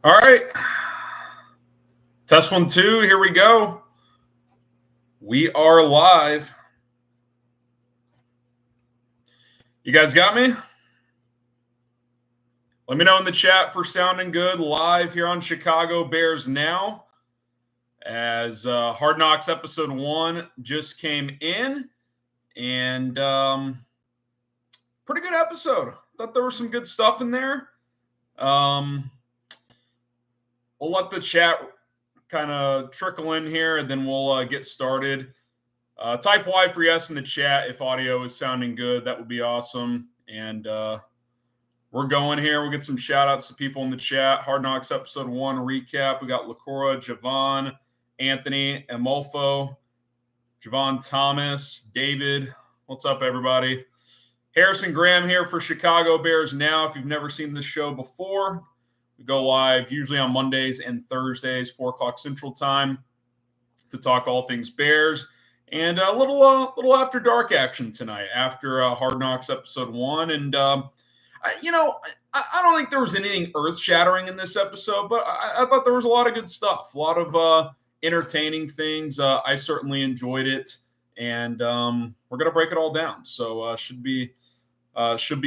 All right. Test 1, 2. Here we go. We are live. You guys got me? Let me know in the chat for sounding good. Live here on Chicago Bears Now. As Hard Knocks episode 1 just came in. And pretty good episode. Thought there was some good stuff in there. We'll let the chat kind of trickle in here, and then we'll get started. Type Y for yes in the chat if audio is sounding good. That would be awesome. And we're going here. We'll get some shout outs to people in the chat. Hard Knocks episode 1 recap. We got Lacora, Javon, Anthony, Emolfo, Javon Thomas, David. What's up, everybody? Harrison Graham here for Chicago Bears Now. If you've never seen this show before, we go live usually on Mondays and Thursdays, 4 o'clock Central Time, to talk all things Bears. And a little after dark action tonight after Hard Knocks episode 1. And, I don't think there was anything earth-shattering in this episode, but I thought there was a lot of good stuff, a lot of entertaining things. I certainly enjoyed it, and we're going to break it all down. So should be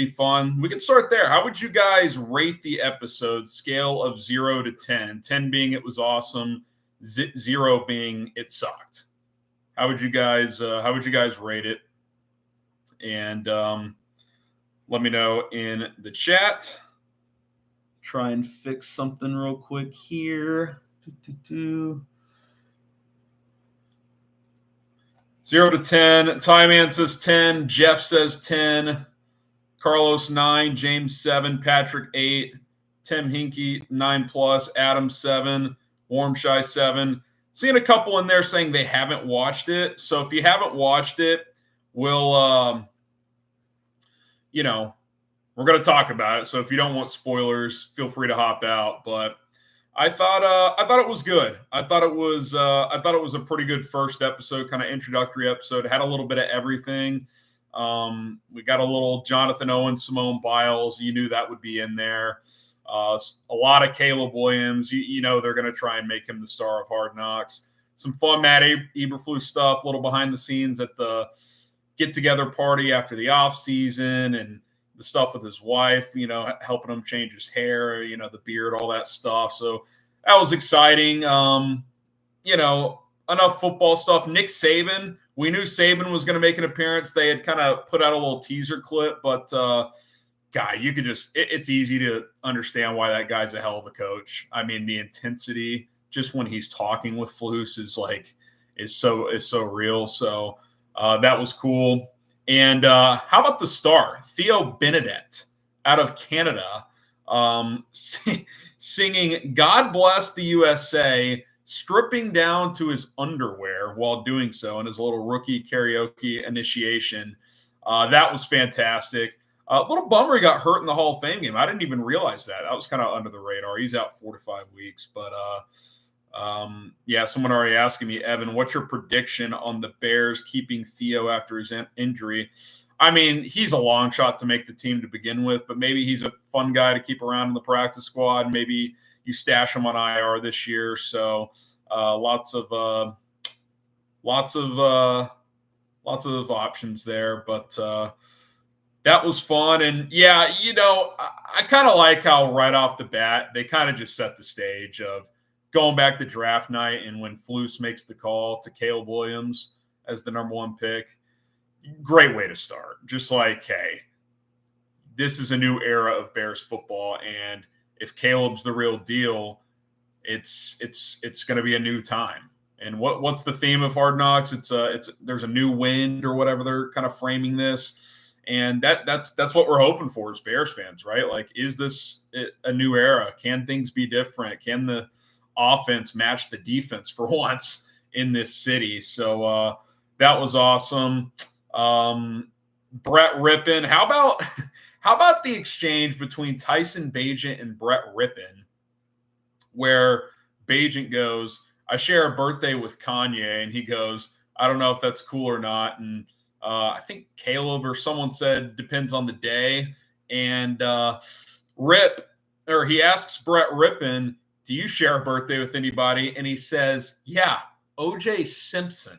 fun. We can start there. How would you guys rate the episode, scale of 0 to 10? 10 being it was awesome, 0 being it sucked. How would you guys rate it? And let me know in the chat. Try and fix something real quick here. 0 to 10. Ty Man says 10. Jeff says 10. Carlos 9. James 7. Patrick 8. Tim Hinkie 9+. Adam 7. Warm Shy 7. Seeing a couple in there saying they haven't watched it. So if you haven't watched it, we'll we're going to talk about it. So if you don't want spoilers, feel free to hop out. But I thought it was good. I thought it was a pretty good first episode, kind of introductory episode. It had a little bit of everything. We got a little Jonathan Owens, Simone Biles. You knew that would be in there. A lot of Caleb Williams. You know they're going to try and make him the star of Hard Knocks. Some fun Matt Eberflus stuff, a little behind the scenes at the get-together party after the offseason, and the stuff with his wife, helping him change his hair, the beard, all that stuff. So that was exciting. Enough football stuff. Nick Saban, we knew Saban was going to make an appearance. They had kind of put out a little teaser clip, but you could it's easy to understand why that guy's a hell of a coach. I mean, the intensity just when he's talking with Flus is so real. So that was cool. And how about the star, Theo Benedette out of Canada, singing God Bless the USA, stripping down to his underwear while doing so in his little rookie karaoke initiation. That was fantastic. A little bummer he got hurt in the Hall of Fame game. I didn't even realize that. That was kind of under the radar. He's out 4 to 5 weeks. But, someone already asking me, Evan, what's your prediction on the Bears keeping Theo after his injury? I mean, he's a long shot to make the team to begin with, but maybe he's a fun guy to keep around in the practice squad. Maybe you stash him on IR this year. So lots of options there, but that was fun. And I kind of like how right off the bat, they kind of just set the stage of going back to draft night, and when Flus makes the call to Caleb Williams as the number 1 pick, great way to start. Just like, hey, this is a new era of Bears football, and if Caleb's the real deal, it's going to be a new time. And what's the theme of Hard Knocks? There's a new wind or whatever they're kind of framing this, and that's what we're hoping for as Bears fans, right? Like, is this a new era? Can things be different? Can the offense match the defense for once in this city? So that was awesome. Brett Rippon. How about the exchange between Tyson Bagent and Brett Rippon, where Bagent goes, I share a birthday with Kanye, and he goes, I don't know if that's cool or not. And I think Caleb or someone said depends on the day. And he asks Brett Rippon, do you share a birthday with anybody? And he says, yeah, O.J. Simpson.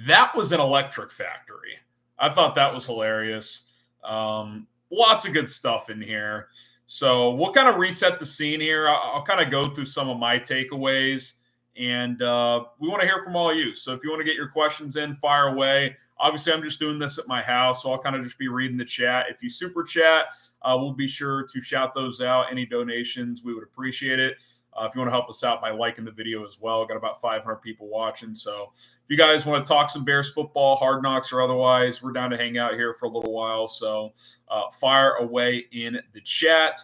That was an electric factory. I thought that was hilarious. Lots of good stuff in here. So we'll kind of reset the scene here. I'll kind of go through some of my takeaways, and we want to hear from all of you. So if you want to get your questions in, fire away. Obviously, I'm just doing this at my house, so I'll kind of just be reading the chat. If you super chat, we'll be sure to shout those out. Any donations, we would appreciate it. If you want to help us out by liking the video as well, got about 500 people watching. So if you guys want to talk some Bears football, Hard Knocks or otherwise, we're down to hang out here for a little while. So fire away in the chat.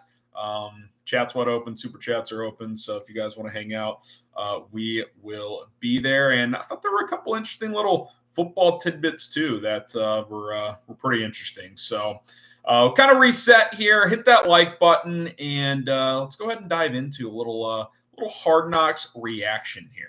Chat's wide open. Super chats are open. So if you guys want to hang out, we will be there. And I thought there were a couple interesting little football tidbits too that were pretty interesting. So kind of reset here, hit that like button, and let's go ahead and dive into a little Hard Knocks reaction here.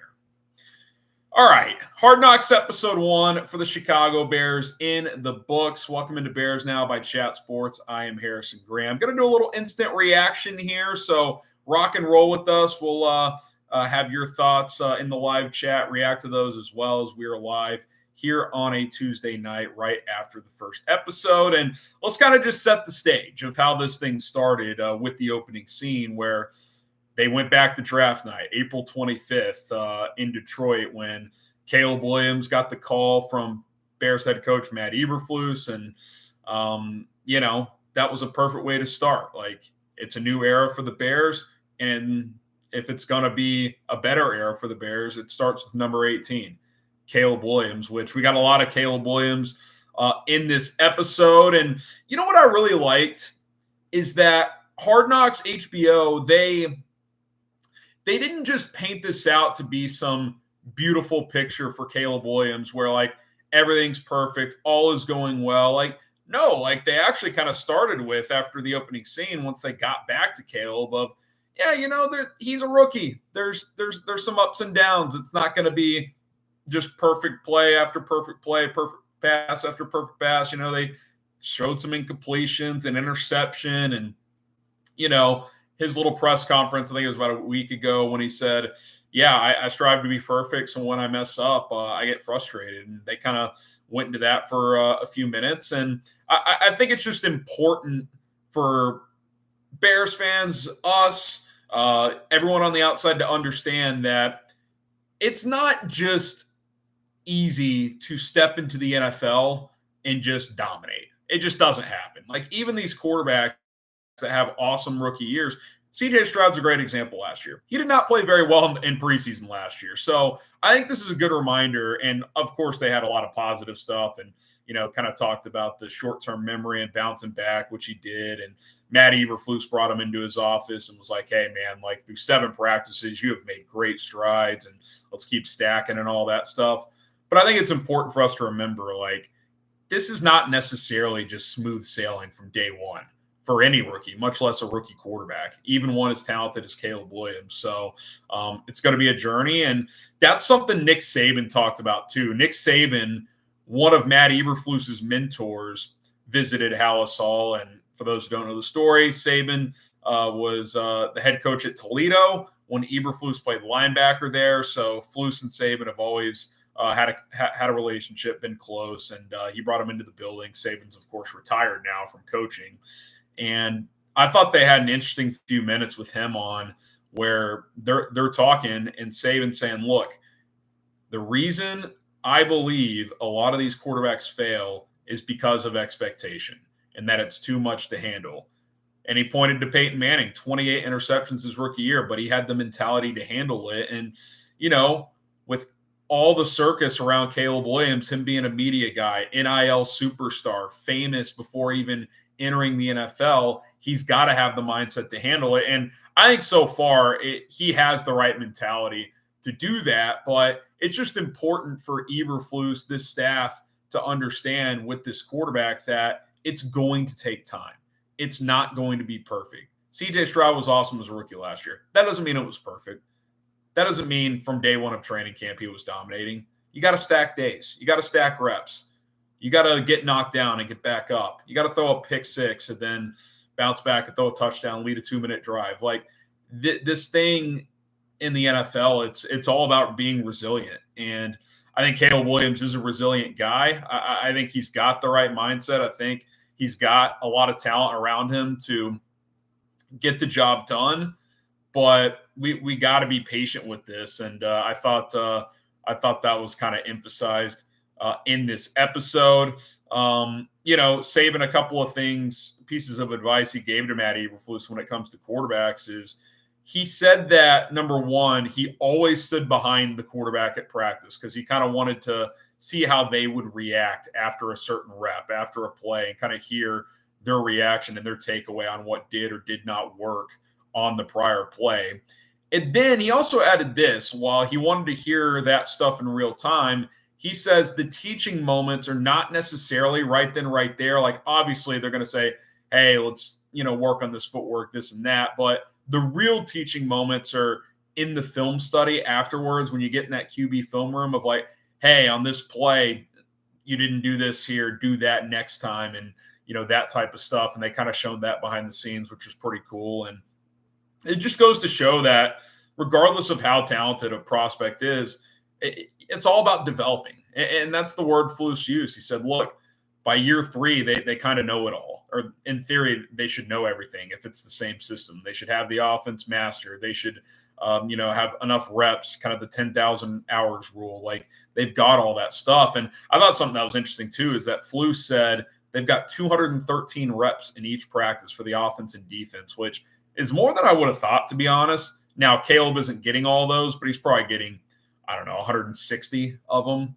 All right, Hard Knocks episode 1 for the Chicago Bears in the books. Welcome into Bears Now by Chat Sports. I am Harrison Graham. Going to do a little instant reaction here, so rock and roll with us. We'll have your thoughts in the live chat, react to those as well as we are live here on a Tuesday night right after the first episode. And let's kind of just set the stage of how this thing started with the opening scene where they went back to draft night, April 25th in Detroit, when Caleb Williams got the call from Bears head coach Matt Eberflus. And, that was a perfect way to start. Like, it's a new era for the Bears. And if it's going to be a better era for the Bears, it starts with number 18. Caleb Williams, which we got a lot of Caleb Williams in this episode. And you know what I really liked is that Hard Knocks HBO, they didn't just paint this out to be some beautiful picture for Caleb Williams where like everything's perfect, all is going well. Like, no, like they actually kind of started with after the opening scene, once they got back to Caleb of, yeah, he's a rookie. There's some ups and downs. It's not going to be just perfect play after perfect play, perfect pass after perfect pass. They showed some incompletions and interception. And, his little press conference, I think it was about a week ago, when he said, yeah, I strive to be perfect. So when I mess up, I get frustrated. And they kind of went into that for a few minutes. And I think it's just important for Bears fans, us, everyone on the outside to understand that it's not just easy to step into the NFL and just dominate. It just doesn't happen. Like, even these quarterbacks that have awesome rookie years, CJ Stroud's a great example last year. He did not play very well in preseason last year. So I think this is a good reminder. And of course, they had a lot of positive stuff and, kind of talked about the short-term memory and bouncing back, which he did. And Matt Eberflus brought him into his office and was like, hey, man, like through 7 practices, you have made great strides and let's keep stacking and all that stuff. But I think it's important for us to remember, like, this is not necessarily just smooth sailing from day one for any rookie, much less a rookie quarterback, even one as talented as Caleb Williams. So it's going to be a journey. And that's something Nick Saban talked about too. Nick Saban, one of Matt Eberflus's mentors, visited Halas Hall. And for those who don't know the story, Saban was the head coach at Toledo when Eberflus played linebacker there. So Flus and Saban have always had a relationship, been close, and he brought him into the building. Saban's, of course, retired now from coaching. And I thought they had an interesting few minutes with him on where they're talking and Saban saying, look, the reason I believe a lot of these quarterbacks fail is because of expectation and that it's too much to handle. And he pointed to Peyton Manning, 28 interceptions his rookie year, but he had the mentality to handle it. And, with all the circus around Caleb Williams, him being a media guy, NIL superstar, famous before even entering the NFL, he's got to have the mindset to handle it. And I think so far he has the right mentality to do that, but it's just important for Eberflus, this staff, to understand with this quarterback that it's going to take time. It's not going to be perfect. CJ Stroud was awesome as a rookie last year. That doesn't mean it was perfect. That doesn't mean from day one of training camp he was dominating. You got to stack days. You got to stack reps. You got to get knocked down and get back up. You got to throw a pick six and then bounce back and throw a touchdown, lead a 2-minute drive. Like this thing in the NFL, it's all about being resilient. And I think Caleb Williams is a resilient guy. I think he's got the right mindset. I think he's got a lot of talent around him to get the job done. But we got to be patient with this. And I thought that was kind of emphasized in this episode. Saving a couple of pieces of advice he gave to Matt Eberflus when it comes to quarterbacks is he said that, number one, he always stood behind the quarterback at practice because he kind of wanted to see how they would react after a certain rep, after a play, and kind of hear their reaction and their takeaway on what did or did not work on the prior play. And then he also added this: while he wanted to hear that stuff in real time, he says the teaching moments are not necessarily right then, right there. Like, obviously, they're going to say, hey, let's, work on this footwork, this and that. But the real teaching moments are in the film study afterwards when you get in that QB film room of like, hey, on this play, you didn't do this here, do that next time. And, that type of stuff. And they kind of showed that behind the scenes, which was pretty cool. And it just goes to show that regardless of how talented a prospect is, it's all about developing. And that's the word Flus used. He said, look, by year 3, they kind of know it all. Or in theory, they should know everything if it's the same system. They should have the offense mastered. They should, have enough reps, kind of the 10,000 hours rule. Like, they've got all that stuff. And I thought something that was interesting, too, is that Flus said they've got 213 reps in each practice for the offense and defense, which is more than I would have thought, to be honest. Now, Caleb isn't getting all those, but he's probably getting, 160 of them.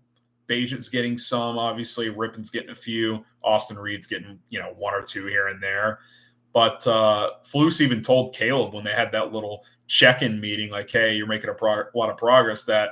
Bajent's getting some, obviously. Rippon's getting a few. Austin Reed's getting, 1 or 2 here and there. But Flus even told Caleb when they had that little check-in meeting, like, hey, you're making a lot of progress, that,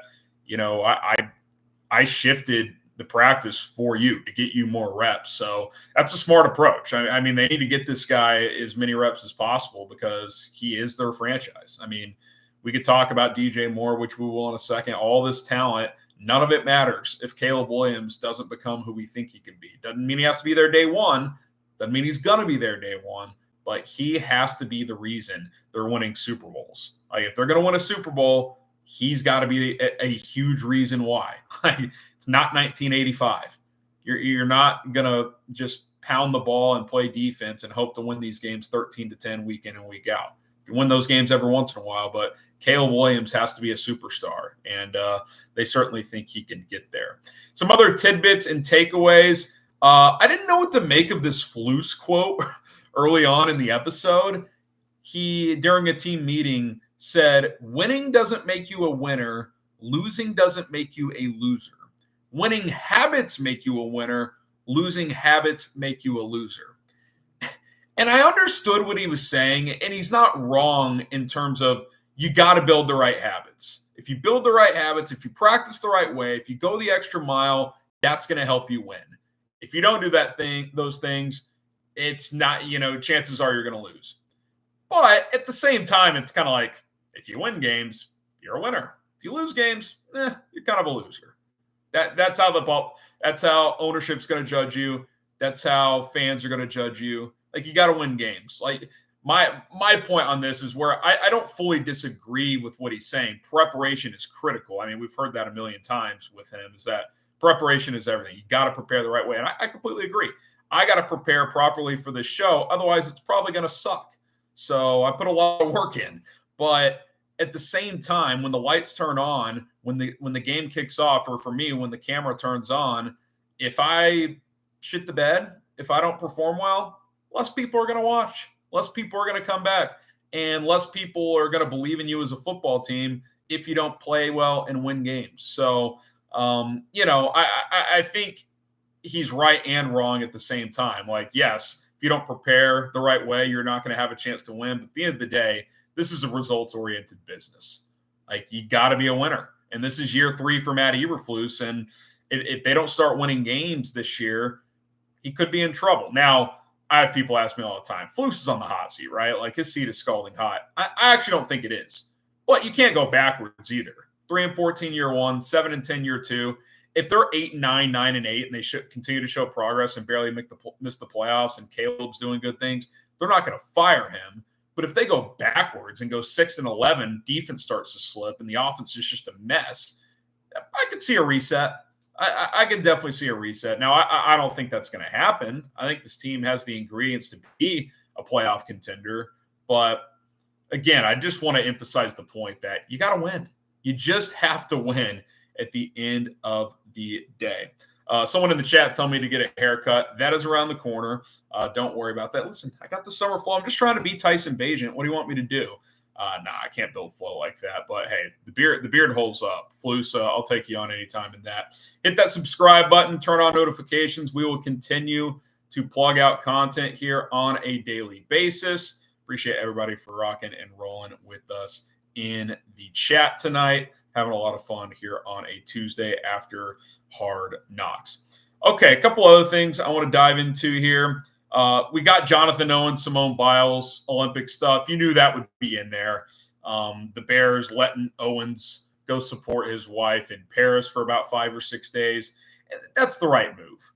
I shifted the practice for you to get you more reps. So that's a smart approach. I mean, they need to get this guy as many reps as possible because he is their franchise. I mean, we could talk about DJ Moore, which we will in a second. All this talent, none of it matters if Caleb Williams doesn't become who we think he can be. Doesn't mean he has to be there day one. Doesn't mean he's going to be there day one. But he has to be the reason they're winning Super Bowls. Like, if they're going to win a Super Bowl, he's got to be a huge reason why. Like, it's not 1985. You're not going to just pound the ball and play defense and hope to win these games 13-10 week in and week out. You win those games every once in a while, but Caleb Williams has to be a superstar, and they certainly think he can get there. Some other tidbits and takeaways. I didn't know what to make of this Flus quote early on in the episode. He, during a team meeting, said, winning doesn't make you a winner. Losing doesn't make you a loser. Winning habits make you a winner. Losing habits make you a loser. And I understood what he was saying, and he's not wrong in terms of you got to build the right habits. If you build the right habits, if you practice the right way, if you go the extra mile, that's going to help you win. If you don't do those things, it's not, chances are you're going to lose. But at the same time, it's kind of like, if you win games, you're a winner. If you lose games, you're kind of a loser. That's how ownership's going to judge you. That's how fans are going to judge you. Like, you got to win games. Like, my point on this is where I don't fully disagree with what he's saying. Preparation is critical. I mean, we've heard that a million times with him, is that preparation is everything. You got to prepare the right way. And I completely agree. I got to prepare properly for this show. Otherwise, it's probably going to suck. So I put a lot of work in. But at the same time, when the lights turn on, when the game kicks off, or for me, when the camera turns on, if I shit the bed, if I don't perform well, less people are going to watch. Less people are going to come back. And less people are going to believe in you as a football team if you don't play well and win games. So, I think he's right and wrong at the same time. Like, yes, if you don't prepare the right way, you're not going to have a chance to win. But at the end of the day, this is a results-oriented business. Like, you got to be a winner. And this is year 3 for Matt Eberflus. And if they don't start winning games this year, he could be in trouble. Now, I have people ask me all the time, Flus is on the hot seat, right? Like, his seat is scalding hot. I actually don't think it is. But you can't go backwards either. 3-14 year 1, 7-10 year 2. If they're 8-9, 9-8, and they should continue to show progress and barely miss the playoffs, and Caleb's doing good things, they're not going to fire him. But if they go backwards and go 6-11, defense starts to slip and the offense is just a mess, I could see a reset. I could definitely see a reset. Now, I don't think that's going to happen. I think this team has the ingredients to be a playoff contender. But again, I just want to emphasize the point that you got to win. You just have to win at the end of the day. Someone in the chat told me to get a haircut. That is around the corner. Don't worry about that. Listen, I got the summer flow. I'm just trying to be Tyson Bagent. What do you want me to do? Nah, I can't build flow like that. But hey, the beard holds up. Flus, I'll take you on anytime in that. Hit that subscribe button. Turn on notifications. We will continue to plug out content here on a daily basis. Appreciate everybody for rocking and rolling with us in the chat tonight. Having a lot of fun here on a Tuesday after Hard Knocks. Okay, a couple other things I want to dive into here. We got Jonathan Owens, Simone Biles, Olympic stuff. You knew that would be in there. The Bears letting Owens go support his wife in Paris for about 5 or 6 days. And that's the right move.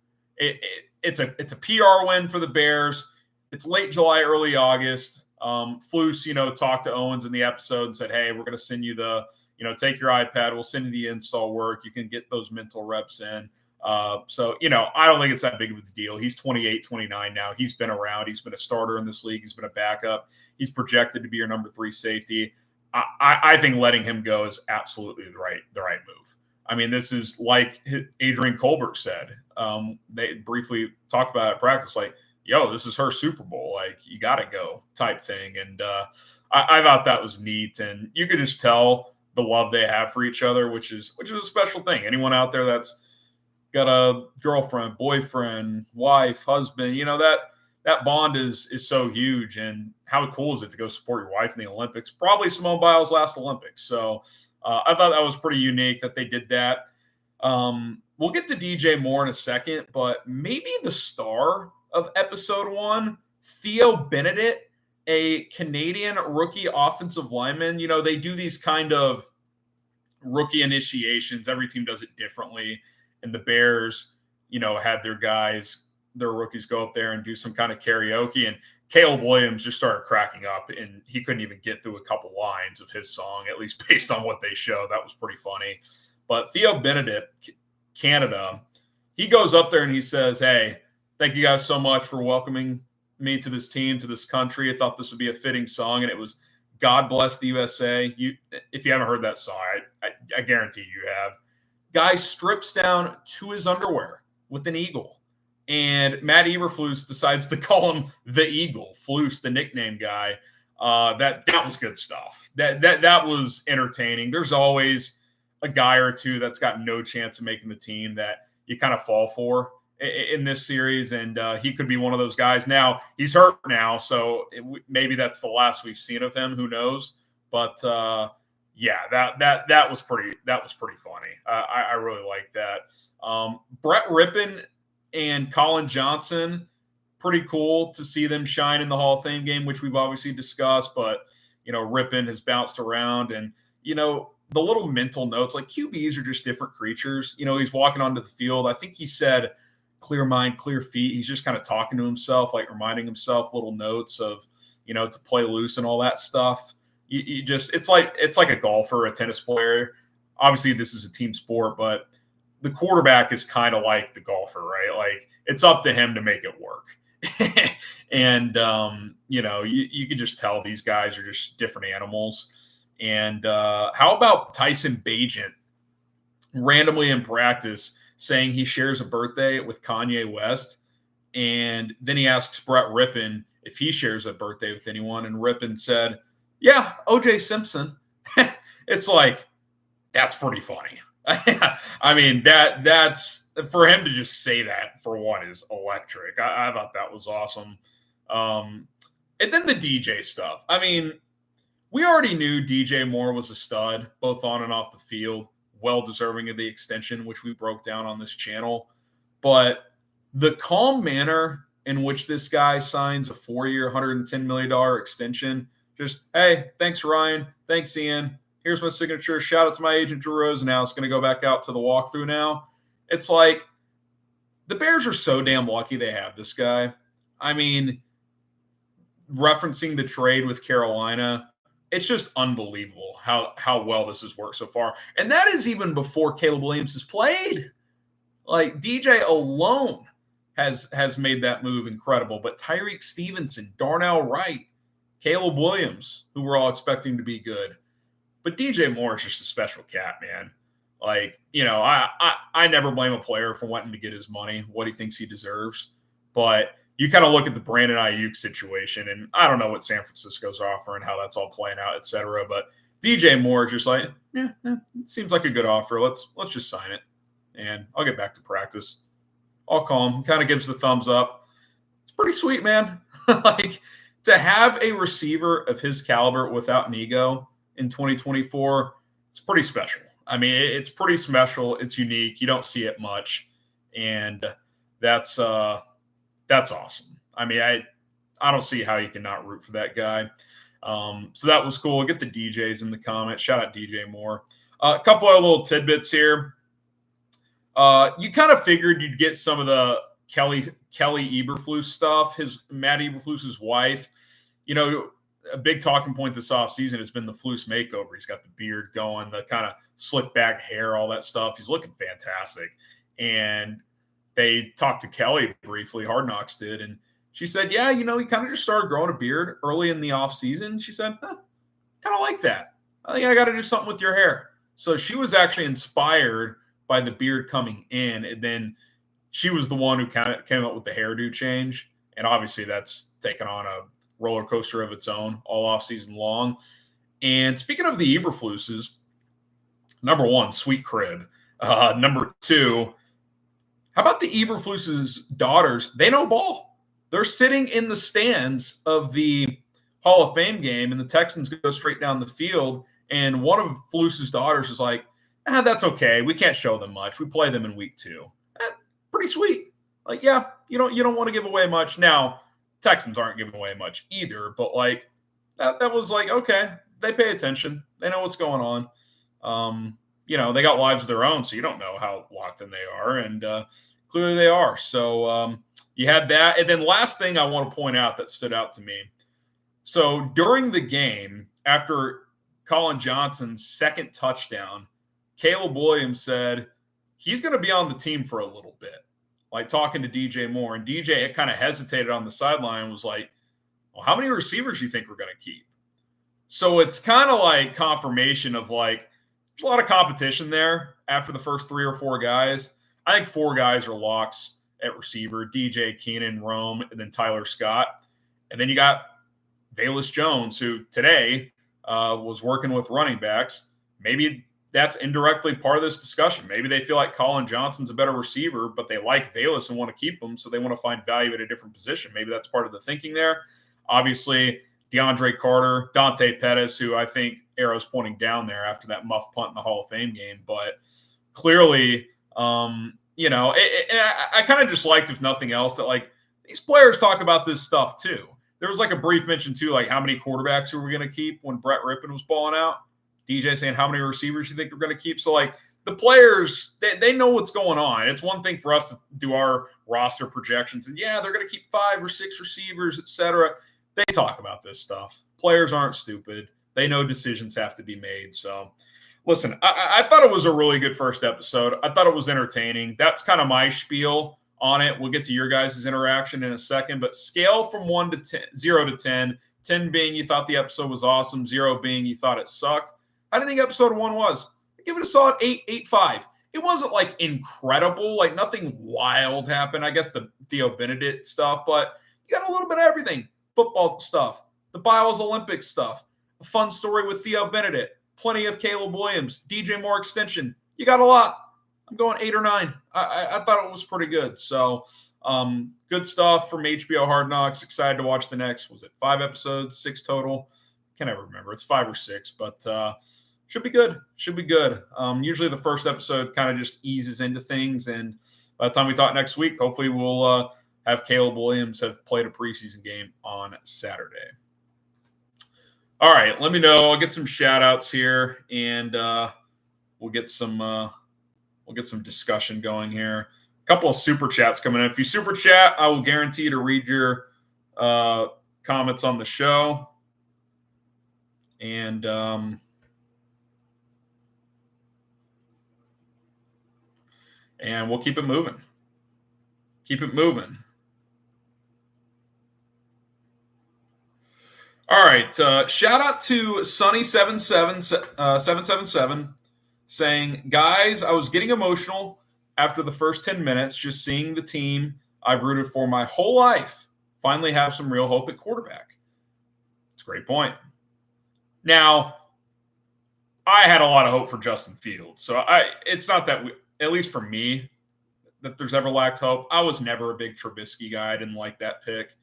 It's a PR win for the Bears. It's late July, early August. Flus, talked to Owens in the episode and said, hey, we're going to send you take your iPad. We'll send you the install work. You can get those mental reps in. So I don't think it's that big of a deal. He's 28, 29 now. He's been around. He's been a starter in this league. He's been a backup. He's projected to be your number 3 safety. I think letting him go is absolutely the right move. I mean, this is like Adrian Colbert said. They briefly talked about it at practice, like, yo, this is her Super Bowl. Like, you got to go type thing. And I thought that was neat. And you could just tell the love they have for each other, which is a special thing. Anyone out there that's got a girlfriend, boyfriend, wife, husband, that bond is so huge. And how cool is it to go support your wife in the Olympics? Probably Simone Biles' last Olympics. So I thought that was pretty unique that they did that. We'll get to DJ Moore in a second, but maybe the star of episode 1, Theo Benedict, a Canadian rookie offensive lineman. They do these kind of rookie initiations. Every team does it differently. And the Bears, had their rookies go up there and do some kind of karaoke. And Caleb Williams just started cracking up, and he couldn't even get through a couple lines of his song, at least based on what they show. That was pretty funny. But Theo Benedict, Canada, he goes up there and he says, hey, thank you guys so much for welcoming me to this team, to this country. I thought this would be a fitting song, and it was God Bless the USA. If you haven't heard that song, I guarantee you have. Guy strips down to his underwear with an eagle, and Matt Eberflus decides to call him the Eagle. Flus, the nickname guy. That was good stuff. That was entertaining. There's always a guy or two that's got no chance of making the team that you kind of fall for in this series, and he could be one of those guys. Now he's hurt now, so maybe that's the last we've seen of him. Who knows? But yeah, that was pretty funny. I really like that. Brett Rippon and Colin Johnson, pretty cool to see them shine in the Hall of Fame game, which we've obviously discussed. But Rippon has bounced around, and the little mental notes, like QBs are just different creatures. He's walking onto the field. I think he said, clear mind, clear feet. He's just kind of talking to himself, like reminding himself little notes of, to play loose and all that stuff. You just, it's like a golfer, a tennis player. Obviously this is a team sport, but the quarterback is kind of like the golfer, right? Like it's up to him to make it work. And, you can just tell these guys are just different animals. And how about Tyson Bagent randomly in practice saying he shares a birthday with Kanye West. And then he asks Brett Rippon if he shares a birthday with anyone. And Rippon said, yeah, OJ Simpson. It's like, that's pretty funny. I mean, that's for him to just say that, for one, is electric. I thought that was awesome. And then the DJ stuff. I mean, we already knew DJ Moore was a stud, both on and off the field, well deserving of the extension, which we broke down on this channel. But the calm manner in which this guy signs a 4-year, $110 million extension, just, hey, thanks, Ryan. Thanks, Ian. Here's my signature. Shout out to my agent, Drew Rosenhaus. It's going to go back out to the walkthrough now. It's like the Bears are so damn lucky they have this guy. I mean, referencing the trade with Carolina, it's just unbelievable how well this has worked so far. And that is even before Caleb Williams has played. Like DJ alone has made that move incredible. But Tyreek Stevenson, Darnell Wright, Caleb Williams, who we're all expecting to be good. But DJ Moore is just a special cat, man. Like, I never blame a player for wanting to get his money, what he thinks he deserves. But you kind of look at the Brandon Ayuk situation, and I don't know what San Francisco's offering, how that's all playing out, et cetera. But DJ Moore is just like, it seems like a good offer. Let's just sign it, and I'll get back to practice. I'll call him. Kind of gives the thumbs up. It's pretty sweet, man. Like, to have a receiver of his caliber without an ego in 2024, it's pretty special. I mean, it's pretty special. It's unique. You don't see it much, and that's awesome. I mean, I don't see how you can not root for that guy. So that was cool. Get the DJs in the comments. Shout out DJ Moore. A couple of little tidbits here. You kind of figured you'd get some of the Kelly Eberflus stuff. Matt Eberflus's wife. A big talking point this offseason has been the Flus makeover. He's got the beard going, the kind of slick back hair, all that stuff. He's looking fantastic. And they talked to Kelly briefly, Hard Knocks did, and she said, yeah, he kind of just started growing a beard early in the offseason. She said, kind of like that. I think I got to do something with your hair. So she was actually inspired by the beard coming in, and then she was the one who kind of came up with the hairdo change. And obviously that's taken on a roller coaster of its own all offseason long. And speaking of the Eberfluses, number one, sweet crib. Number two, how about the Eberflus's daughters? They know ball. They're sitting in the stands of the Hall of Fame game, and the Texans go straight down the field. And one of Flus's daughters is like, that's okay. We can't show them much. We play them in week 2. Pretty sweet. Like, yeah, you don't want to give away much. Now, Texans aren't giving away much either, but like that was like, okay, they pay attention. They know what's going on. They got lives of their own, so you don't know how locked in they are, and clearly they are. So you had that. And then last thing I want to point out that stood out to me. So during the game, after Colin Johnson's second touchdown, Caleb Williams said he's going to be on the team for a little bit, like talking to DJ Moore. And DJ had kind of hesitated on the sideline and was like, well, how many receivers do you think we're going to keep? So it's kind of like confirmation of like, there's a lot of competition there after the first 3 or 4 guys. I think 4 guys are locks at receiver: DJ, Keenan, Rome, and then Tyler Scott. And then you got Velus Jones, who today was working with running backs. Maybe that's indirectly part of this discussion. Maybe they feel like Colin Johnson's a better receiver, but they like Velus and want to keep him, so they want to find value at a different position. Maybe that's part of the thinking there. Obviously, DeAndre Carter, Dante Pettis, who I think arrows pointing down there after that muffed punt in the Hall of Fame game. But clearly, I kind of just liked, if nothing else, that like these players talk about this stuff too. There was like a brief mention too, like how many quarterbacks are we going to keep when Brett Rippon was balling out. DJ saying how many receivers you think we're going to keep. So like the players, they know what's going on. It's one thing for us to do our roster projections and they're going to keep 5 or 6 receivers, et cetera. They talk about this stuff. Players aren't stupid. They know decisions have to be made. So listen, I thought it was a really good first episode. I thought it was entertaining. That's kind of my spiel on it. We'll get to your guys' interaction in a second, but scale from 0 to 10, 10 being you thought the episode was awesome, 0 being you thought it sucked. How do you think episode 1 was? I give it a solid 8.5. It wasn't like incredible, like nothing wild happened. I guess the Theo Benedict stuff, but you got a little bit of everything. Football stuff, the Biles Olympics stuff, a fun story with Theo Benedict, plenty of Caleb Williams, DJ Moore extension. You got a lot. I'm going 8 or 9. I thought it was pretty good. So good stuff from HBO Hard Knocks. Excited to watch the next. Was it 5 episodes, 6 total? Can never remember. It's 5 or 6, but should be good. Should be good. Usually the first episode kind of just eases into things, and by the time we talk next week, hopefully we'll have Caleb Williams have played a preseason game on Saturday. All right, let me know. I'll get some shout outs here, and we'll get some discussion going here. A couple of super chats coming in. If you super chat, I will guarantee to read your comments on the show. And we'll keep it moving. Keep it moving. All right. Shout out to Sunny777 saying, guys, I was getting emotional after the first 10 minutes just seeing the team I've rooted for my whole life finally have some real hope at quarterback. It's a great point. Now, I had a lot of hope for Justin Fields. So it's not that, at least for me, that there's ever lacked hope. I was never a big Trubisky guy. I didn't like that pick.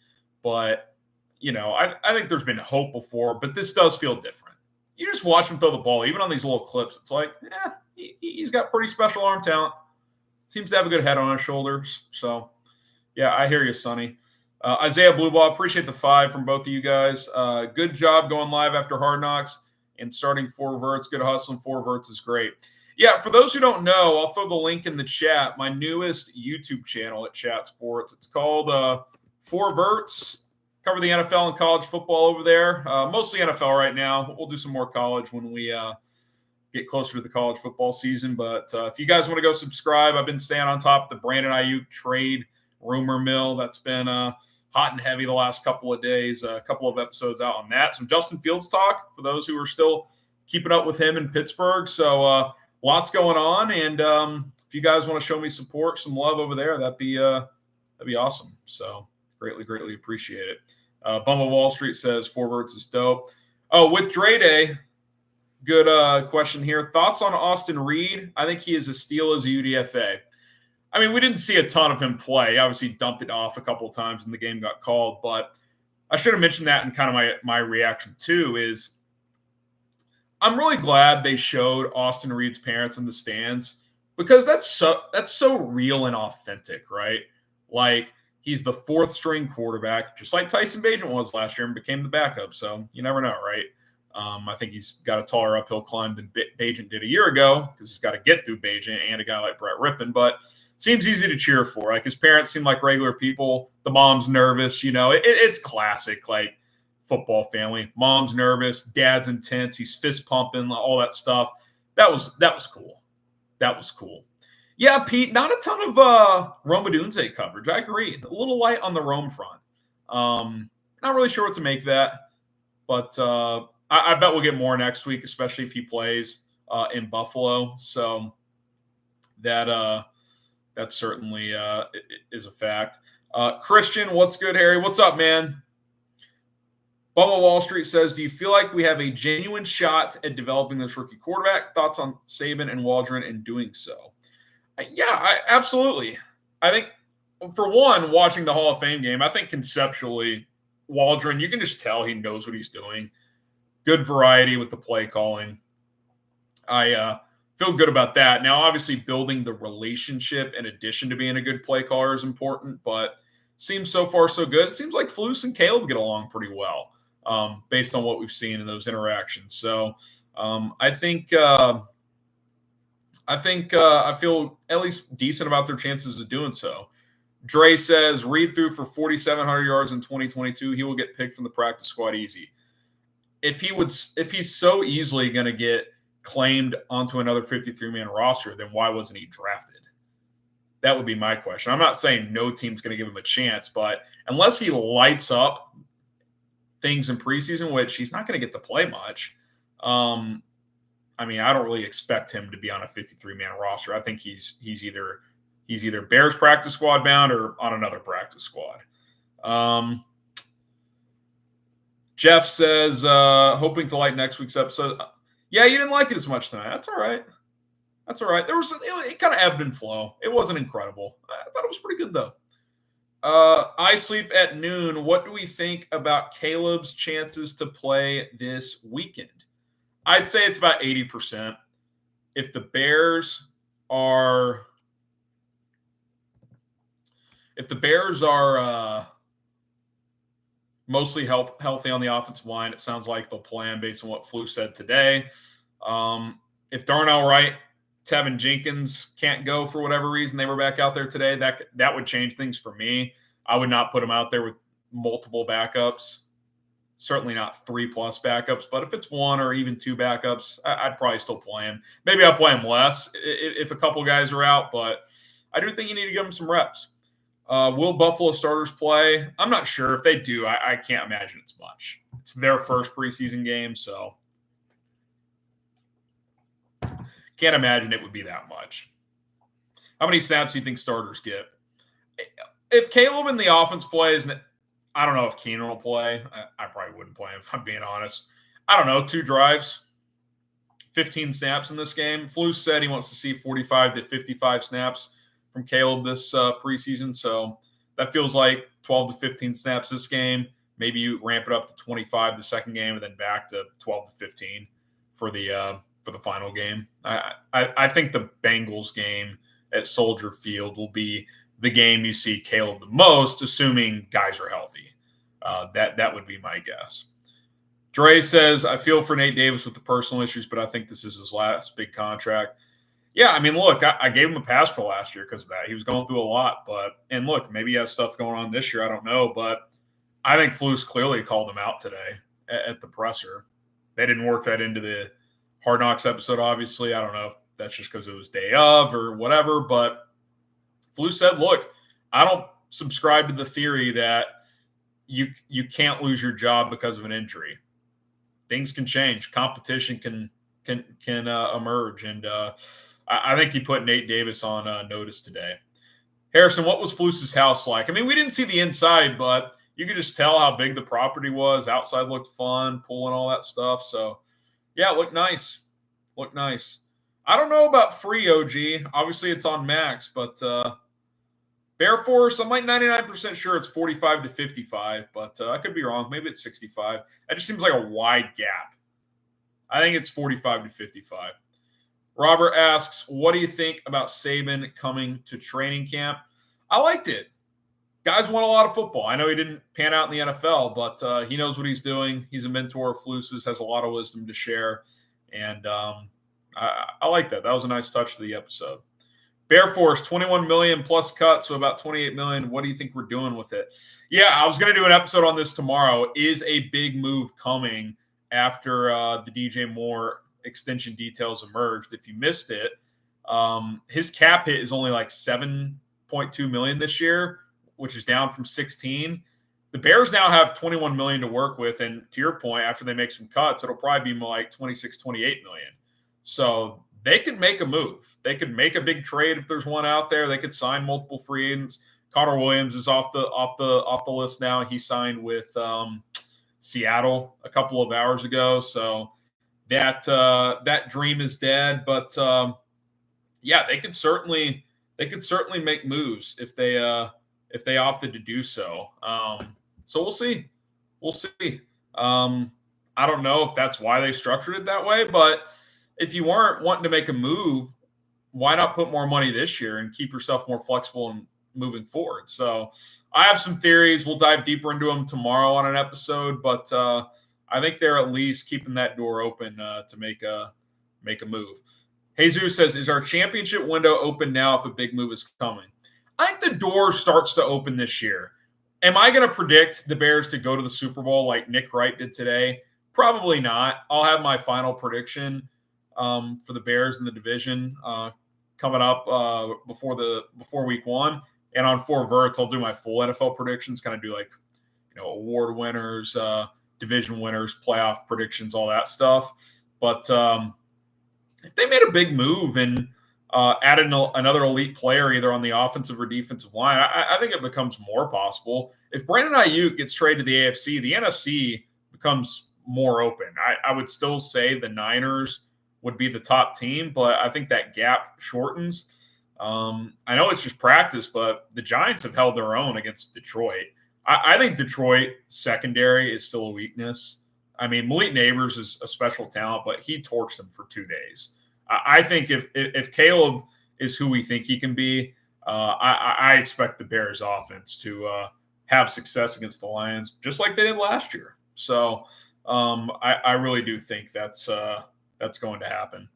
But, I think there's been hope before, but this does feel different. You just watch him throw the ball, even on these little clips. It's like, he's got pretty special arm talent. Seems to have a good head on his shoulders. So, yeah, I hear you, Sonny. Isaiah Blueball, appreciate the 5 from both of you guys. Good job going live after Hard Knocks and starting 4 Verts. Good hustling. 4 Verts is great. Yeah, for those who don't know, I'll throw the link in the chat. My newest YouTube channel at Chat Sports. It's called 4 Verts. Cover the NFL and college football over there. Mostly NFL right now. We'll do some more college when we get closer to the college football season. But if you guys want to go subscribe, I've been staying on top of the Brandon Ayuk trade rumor mill. That's been hot and heavy the last couple of days. A couple of episodes out on that. Some Justin Fields talk for those who are still keeping up with him in Pittsburgh. So lots going on. And if you guys want to show me support, some love over there, that'd be awesome. So greatly appreciate it. Bumble Wall Street says 4 Verts is dope. Oh, with Dre Day, good question here. Thoughts on Austin Reed? I think he is as steal as a UDFA. I mean, we didn't see a ton of him play. He obviously dumped it off a couple of times and the game got called. But I should have mentioned that in kind of my reaction too is I'm really glad they showed Austin Reed's parents in the stands because that's so real and authentic, right? Like, he's the 4th string quarterback, just like Tyson Bagent was last year and became the backup. So you never know, right? I think he's got a taller uphill climb than Bagent did a year ago because he's got to get through Bagent and a guy like Brett Rippon. But seems easy to cheer for. Like, his parents seem like regular people. The mom's nervous. It's classic, like, football family. Mom's nervous. Dad's intense. He's fist pumping, all that stuff. That was cool. That was cool. Yeah, Pete, not a ton of Rome Odunze coverage. I agree. A little light on the Rome front. Not really sure what to make of that. But I bet we'll get more next week, especially if he plays in Buffalo. So that certainly is a fact. Christian, what's good, Harry? What's up, man? Bumble Wall Street says, do you feel like we have a genuine shot at developing this rookie quarterback? Thoughts on Saban and Waldron in doing so? Yeah, absolutely. I think, for one, watching the Hall of Fame game, I think conceptually, Waldron, you can just tell he knows what he's doing. Good variety with the play calling. I feel good about that. Now, obviously, building the relationship in addition to being a good play caller is important, but seems so far so good. It seems like Flus and Caleb get along pretty well based on what we've seen in those interactions. So I feel at least decent about their chances of doing so. Dre says, read through for 4,700 yards in 2022. He will get picked from the practice squad easy. If he's so easily going to get claimed onto another 53-man roster, then why wasn't he drafted? That would be my question. I'm not saying no team's going to give him a chance, but unless he lights up things in preseason, which he's not going to get to play much, I mean, I don't really expect him to be on a 53-man roster. I think he's either Bears practice squad bound or on another practice squad. Jeff says, hoping to like next week's episode. Yeah, you didn't like it as much tonight. That's all right. It kind of ebbed and flow. It wasn't incredible. I thought it was pretty good, though. I sleep at noon. What do we think about Caleb's chances to play this weekend? I'd say it's about 80%. If the Bears are mostly healthy on the offensive line, it sounds like they'll play him based on what Flu said today. If Darnell Wright, Tevin Jenkins can't go for whatever reason, they were back out there today, that would change things for me. I would not put him out there with multiple backups Certainly not 3+ backups, but if it's 1 or even 2 backups, I'd probably still play him. Maybe I'll play him less if a couple guys are out, but I do think you need to give him some reps. Will Buffalo starters play? I'm not sure. If they do, I can't imagine it's much. It's their first preseason game, so can't imagine it would be that much. How many snaps do you think starters get? If Caleb in the offense plays, I don't know if Keenan will play. I probably wouldn't play him, if I'm being honest. I don't know, 2 drives, 15 snaps in this game. Flus said he wants to see 45 to 55 snaps from Caleb this preseason. So that feels like 12 to 15 snaps this game. Maybe you ramp it up to 25 the second game and then back to 12 to 15 for the final game. I think the Bengals game at Soldier Field will be the game you see Caleb the most, assuming guys are healthy. That would be my guess. Dre says, I feel for Nate Davis with the personal issues, but I think this is his last big contract. Yeah, I mean, look, I gave him a pass for last year because of that. He was going through a lot. And look, maybe he has stuff going on this year. I don't know. But I think Flus clearly called him out today at the presser. They didn't work that into the Hard Knocks episode, obviously. I don't know if that's just because it was day of or whatever. But Flus said, look, I don't subscribe to the theory that you can't lose your job because of an injury. Things can change. Competition can emerge. And I think he put Nate Davis on notice today. Harrison, what was Flus's house like? I mean, we didn't see the inside, but you could just tell how big the property was. Outside looked fun, pool and all that stuff. So, yeah, it looked nice. I don't know about free OG. Obviously, it's on max, but Bear Force, I'm like 99% sure it's 45 to 55, but I could be wrong. Maybe it's 65. That just seems like a wide gap. I think it's 45 to 55. Robert asks, what do you think about Saban coming to training camp? I liked it. Guys want a lot of football. I know he didn't pan out in the NFL, but he knows what he's doing. He's a mentor of Flus's, has a lot of wisdom to share. And I like that. That was a nice touch to the episode. Bear Force, 21 million plus cut, so about 28 million. What do you think we're doing with it? Yeah, I was going to do an episode on this tomorrow. Is a big move coming after the DJ Moore extension details emerged? If you missed it, his cap hit is only like 7.2 million this year, which is down from 16. The Bears now have 21 million to work with, and to your point, after they make some cuts, it'll probably be more like 26, 28 million. So they could make a move. They could make a big trade if there's one out there. They could sign multiple free agents. Connor Williams is off the list now. He signed with Seattle a couple of hours ago, so that dream is dead. But yeah, they could certainly make moves if they opted to do so. So we'll see. I don't know if that's why they structured it that way, but if you weren't wanting to make a move, why not put more money this year and keep yourself more flexible and moving forward? So I have some theories. We'll dive deeper into them tomorrow on an episode, but I think they're at least keeping that door open to make a move. Jesus says, is our championship window open now if a big move is coming? I think the door starts to open this year. Am I going to predict the Bears to go to the Super Bowl like Nick Wright did today? Probably not. I'll have my final prediction for the Bears in the division coming up before week 1. And on 4 Verts, I'll do my full NFL predictions, kind of do like, award winners, division winners, playoff predictions, all that stuff. But if they made a big move and added another elite player either on the offensive or defensive line, I think it becomes more possible. If Brandon Ayuk gets traded to the AFC, the NFC becomes more open. I would still say the Niners would be the top team, but I think that gap shortens. I know it's just practice, but the Giants have held their own against Detroit. I think Detroit secondary is still a weakness. I mean, Malik Neighbors is a special talent, but he torched them for 2 days. I think if Caleb is who we think he can be, I expect the Bears offense to have success against the Lions, just like they did last year. So I really do think that's going to happen.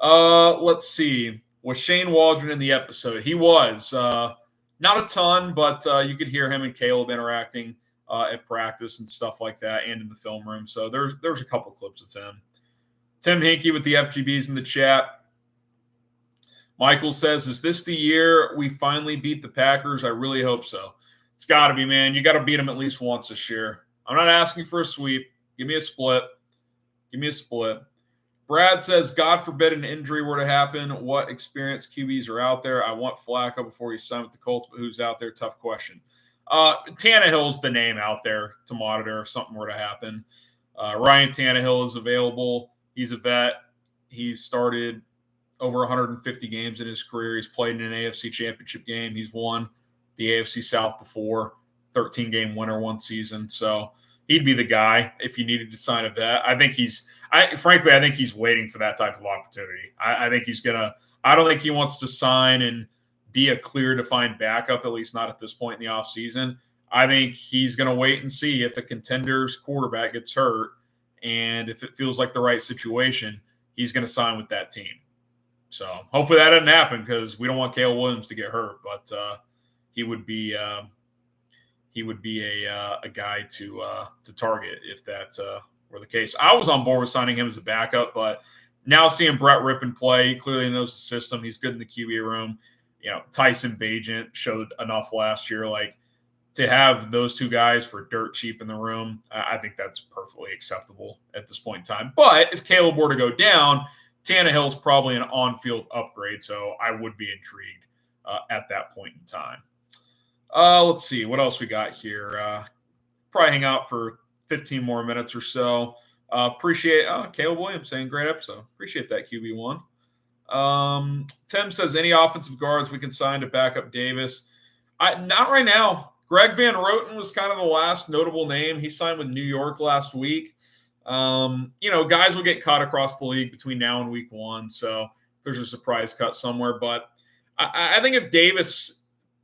Let's see. Was Shane Waldron in the episode? He was. Not a ton, but you could hear him and Caleb interacting at practice and stuff like that, and in the film room. So there's a couple clips of him. Tim Hinkie with the FGBs in the chat. Michael says, is this the year we finally beat the Packers? I really hope so. It's got to be, man. You got to beat them at least once this year. I'm not asking for a sweep. Give me a split. Give me a split. Brad says, God forbid an injury were to happen. What experienced QBs are out there? I want Flacco before he signed with the Colts, but who's out there? Tough question. Tannehill's the name out there to monitor if something were to happen. Ryan Tannehill is available. He's a vet. He's started over 150 games in his career. He's played in an AFC championship game. He's won the AFC South before, 13-game winner one season. So he'd be the guy if you needed to sign a vet. I think frankly, I think he's waiting for that type of opportunity. I think he's going to – I don't think he wants to sign and be a clear defined backup, at least not at this point in the offseason. I think he's going to wait and see if a contender's quarterback gets hurt, and if it feels like the right situation, he's going to sign with that team. So hopefully that doesn't happen because we don't want Caleb Williams to get hurt, but he would be a guy to target if that were the case. I was on board with signing him as a backup, but now seeing Brett Rippon play, he clearly knows the system. He's good in the QB room. Tyson Bagent showed enough last year. Like, to have those two guys for dirt cheap in the room, I think that's perfectly acceptable at this point in time. But if Caleb were to go down, Tannehill's probably an on-field upgrade, so I would be intrigued at that point in time. Let's see. What else we got here? Probably hang out for 15 more minutes or so. Appreciate Caleb Williams saying great episode. Appreciate that, QB1. Tim says, any offensive guards we can sign to back up Davis? Not right now. Greg Van Roten was kind of the last notable name. He signed with New York last week. Guys will get cut across the league between now and week 1. So there's a surprise cut somewhere. But I think if Davis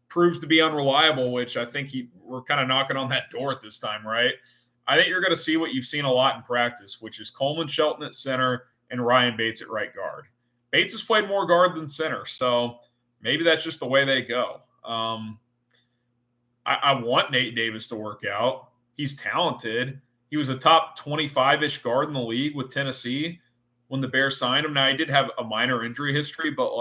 proves to be unreliable, which I think we're kind of knocking on that door at this time, right? I think you're going to see what you've seen a lot in practice, which is Coleman Shelton at center and Ryan Bates at right guard. Bates has played more guard than center, so maybe that's just the way they go. I want Nate Davis to work out. He's talented. He was a top 25-ish guard in the league with Tennessee when the Bears signed him. Now, he did have a minor injury history, but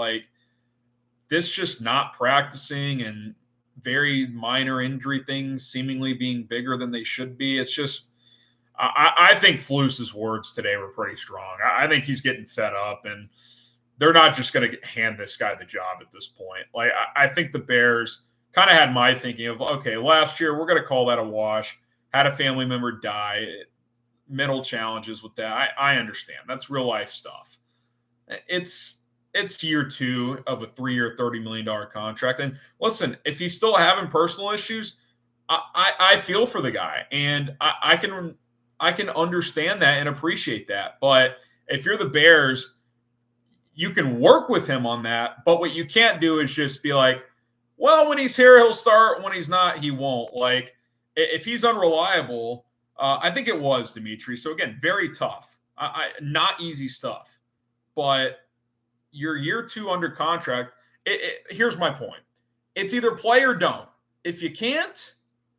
this just not practicing and very minor injury things seemingly being bigger than they should be. It's just I think Flus's words today were pretty strong. I think he's getting fed up, and they're not just going to hand this guy the job at this point. I think the Bears kind of had my thinking of, okay, last year we're going to call that a wash. Had a family member die, mental challenges with that. I understand. That's real life stuff. It's year 2 of a 3-year, $30 million contract. And listen, if he's still having personal issues, I feel for the guy, and I can understand that and appreciate that. But if you're the Bears, you can work with him on that. But what you can't do is just be like, well, when he's here, he'll start. When he's not, he won't. If he's unreliable, I think it was Dimitri. So again, very tough. Not easy stuff. But you're year 2 under contract. Here's my point. It's either play or don't. If you can't,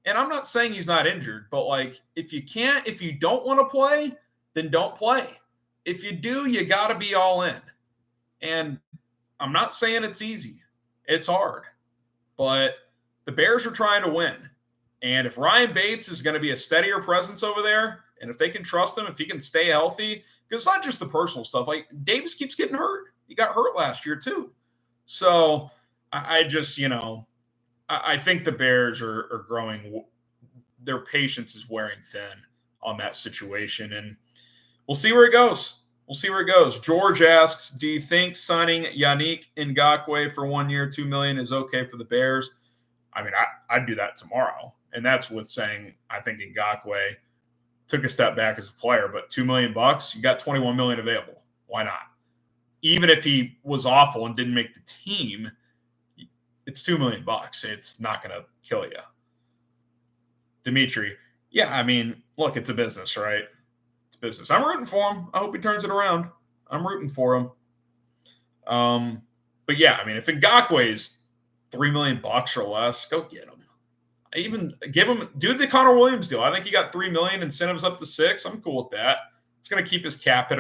and I'm not saying he's not injured, but if you don't want to play, then don't play. If you do, you got to be all in. And I'm not saying it's easy. It's hard. But the Bears are trying to win. And if Ryan Bates is going to be a steadier presence over there, and if they can trust him, if he can stay healthy, because it's not just the personal stuff. Davis keeps getting hurt. He got hurt last year too. So I just, I think the Bears are growing. Their patience is wearing thin on that situation. And we'll see where it goes. George asks, do you think signing Yannick Ngakoue for 1 year, $2 million is okay for the Bears? I mean, I'd do that tomorrow. And that's with saying I think Ngakoue took a step back as a player, but $2 million, you got $21 million available. Why not? Even if he was awful and didn't make the team, it's $2 million. It's not going to kill you. Dimitri, yeah, I mean, look, it's a business, right? Business. I'm rooting for him. I hope he turns it around. I'm rooting for him. But yeah, I mean, if Ngakoue is $3 million or less, go get him. Even do the Connor Williams deal. I think he got $3 million, incentives up to $6 million. I'm cool with that. It's going to keep his cap at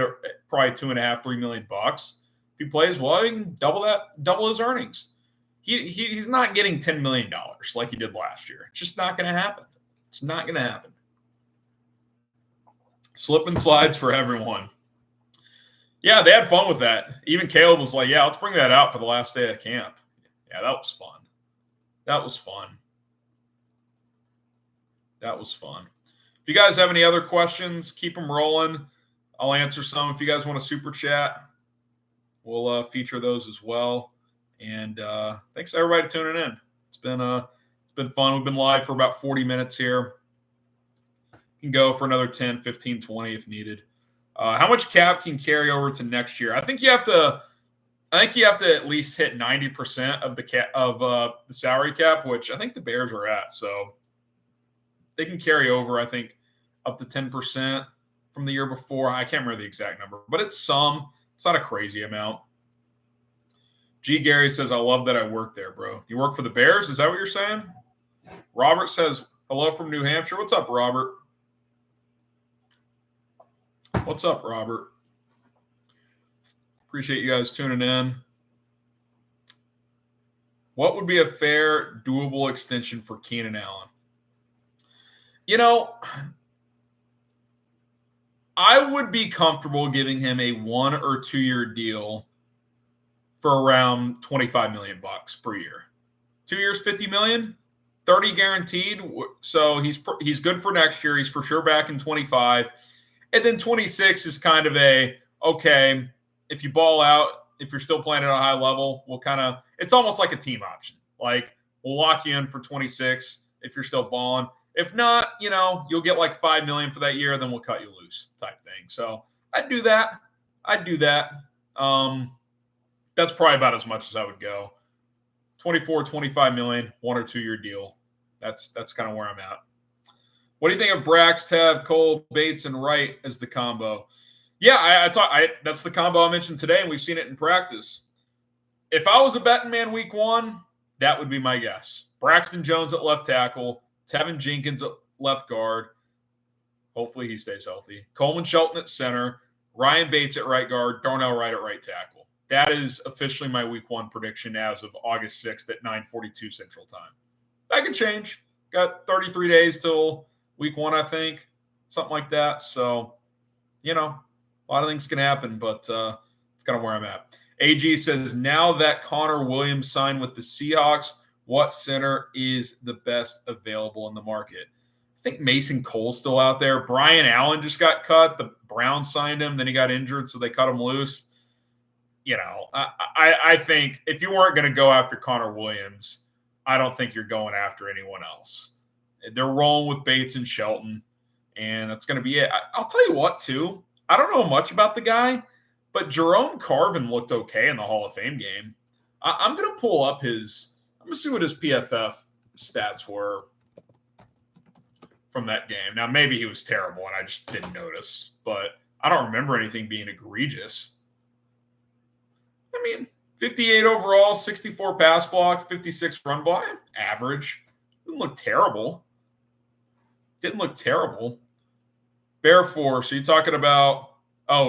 probably $2.5 $3 million bucks. If he plays well, he can double his earnings. He's not getting $10 million like he did last year. It's just not going to happen. It's not going to happen. Slip and slides for everyone. Yeah, they had fun with that. Even Caleb was like, yeah, let's bring that out for the last day of camp. Yeah, that was fun. That was fun. That was fun. If you guys have any other questions, keep them rolling. I'll answer some. If you guys want to super chat, we'll feature those as well. And thanks to everybody tuning in. It's been fun. We've been live for about 40 minutes here. You can go for another 10, 15, 20 if needed. How much cap can carry over to next year? I think you have to at least hit 90% of the salary cap, which I think the Bears are at. So they can carry over, I think, up to 10% from the year before. I can't remember the exact number, but it's some. It's not a crazy amount. G. Gary says, I love that I work there, bro. You work for the Bears? Is that what you're saying? Robert says, hello from New Hampshire. What's up, Robert? What's up, Robert? Appreciate you guys tuning in. What would be a fair, doable extension for Keenan Allen? You know, I would be comfortable giving him a 1 or 2 year deal for around $25 million per year. 2 years, $50 million, 30 guaranteed. So he's good for next year. He's for sure back in 25. And then 26 is kind of okay, if you ball out, if you're still playing at a high level, it's almost like a team option. Like, we'll lock you in for 26 if you're still balling. If not, you'll get like $5 million for that year, then we'll cut you loose type thing. So I'd do that. That's probably about as much as I would go. 24, 25 million, 1 or 2 year deal. That's kind of where I'm at. What do you think of Brax, Tav, Cole, Bates, and Wright as the combo? Yeah, that's the combo I mentioned today, and we've seen it in practice. If I was a betting man week 1, that would be my guess. Braxton Jones at left tackle, Tevin Jenkins at left guard. Hopefully he stays healthy. Coleman Shelton at center, Ryan Bates at right guard, Darnell Wright at right tackle. That is officially my week 1 prediction as of August 6th at 9:42 Central Time. That could change. Got 33 days till week 1, I think. Something like that. So, a lot of things can happen, but it's kind of where I'm at. AG says, now that Connor Williams signed with the Seahawks, what center is the best available in the market? I think Mason Cole's still out there. Brian Allen just got cut. The Browns signed him. Then he got injured, so they cut him loose. I think if you weren't going to go after Connor Williams, I don't think you're going after anyone else. They're rolling with Bates and Shelton, and that's going to be it. I'll tell you what, too. I don't know much about the guy, but Jerome Carvin looked okay in the Hall of Fame game. I'm going to pull up I'm going to see what his PFF stats were from that game. Now, maybe he was terrible, and I just didn't notice, but I don't remember anything being egregious. 58 overall, 64 pass block, 56 run block. Average. Didn't look terrible. Bear Force, so you're talking about,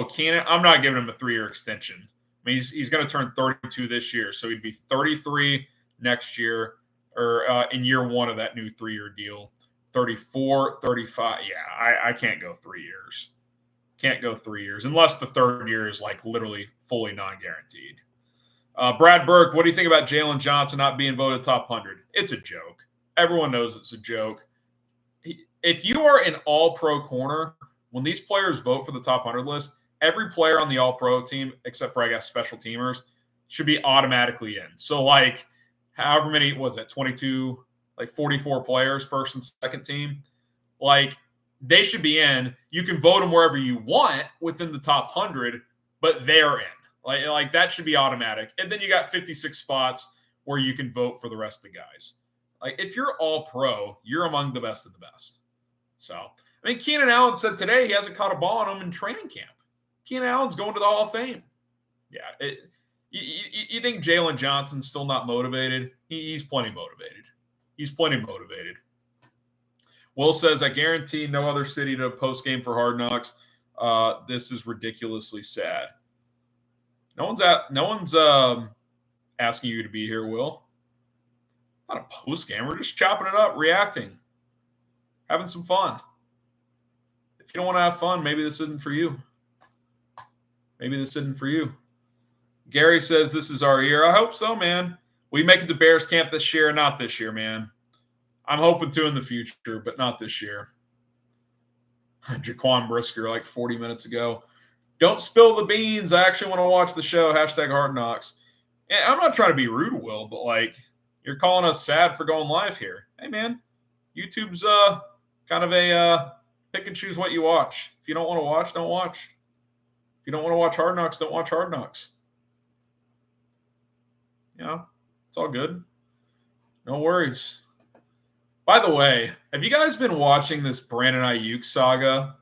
Keenan? I'm not giving him a 3-year extension. He's going to turn 32 this year, so he'd be 33 next year, or in year 1 of that new 3-year deal. 34, 35. Yeah, I can't go 3 years. Can't go 3 years, unless the third year is like literally fully non-guaranteed. Brad Burke, what do you think about Jalen Johnson not being voted top 100? It's a joke. Everyone knows it's a joke. If you are an all-pro corner, when these players vote for the top 100 list, every player on the all-pro team, except for, I guess, special teamers, should be automatically in. So, like, however many, 22, 44 players, first and second team, they should be in. You can vote them wherever you want within the top 100, but they're in. Like that should be automatic. And then you got 56 spots where you can vote for the rest of the guys. If you're all pro, you're among the best of the best. So, Keenan Allen said today he hasn't caught a ball on him in training camp. Keenan Allen's going to the Hall of Fame. Yeah. You think Jalen Johnson's still not motivated? He's plenty motivated. Will says, I guarantee no other city to post game for Hard Knocks. This is ridiculously sad. No one's asking you to be here, Will. Not a post game. We're just chopping it up, reacting, having some fun. If you don't want to have fun, maybe this isn't for you. Maybe this isn't for you. Gary says this is our year. I hope so, man. We make it to Bears camp this year, not this year, man. I'm hoping to in the future, but not this year. Jaquan Brisker, like 40 minutes ago. Don't spill the beans. I actually want to watch the show. Hashtag Hard Knocks. And I'm not trying to be rude, Will, but like you're calling us sad for going live here. Hey, man, YouTube's kind of a pick and choose what you watch. If you don't want to watch, don't watch. If you don't want to watch Hard Knocks, don't watch Hard Knocks. You know, it's all good. No worries. By the way, have you guys been watching this Brandon Ayuk saga?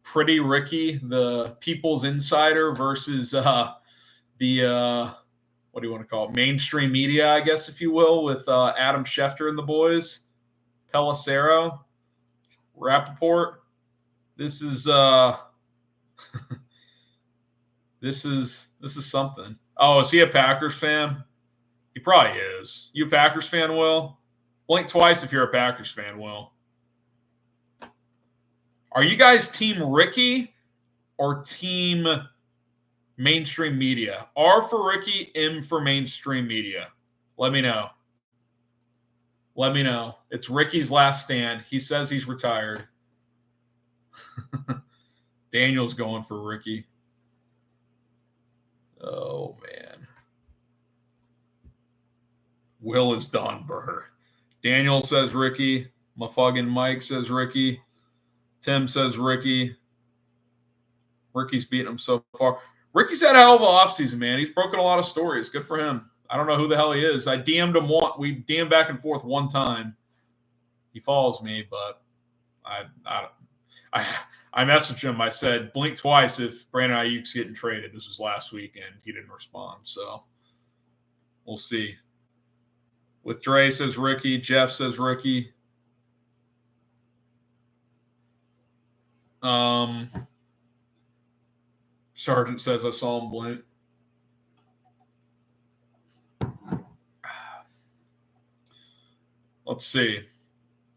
Pretty Ricky, the People's Insider versus the what do you want to call it? Mainstream media, I guess, if you will, with Adam Schefter and the boys, Pelissero, Rappaport. This is this is something. Oh, is he a Packers fan? He probably is. You a Packers fan, Will? Blink twice if you're a Packers fan, Will. Are you guys team Ricky or team mainstream media? R for Ricky, M for mainstream media. Let me know. Let me know. It's Ricky's last stand. He says he's retired. Daniel's going for Ricky. Oh, man. Will is done, Burr. Daniel says Ricky. Muffuggin Mike says Ricky. Tim says Ricky. Ricky's beating him so far. Ricky's had a hell of an offseason, man. He's broken a lot of stories. Good for him. I don't know who the hell he is. I DM'd him once. We DM'd back and forth one time. He follows me, but I messaged him. I said, blink twice if Brandon Ayuk's getting traded. This was last week, and he didn't respond. So we'll see. With Dre says Ricky. Jeff says Ricky. Sergeant says I saw him blink. Let's see.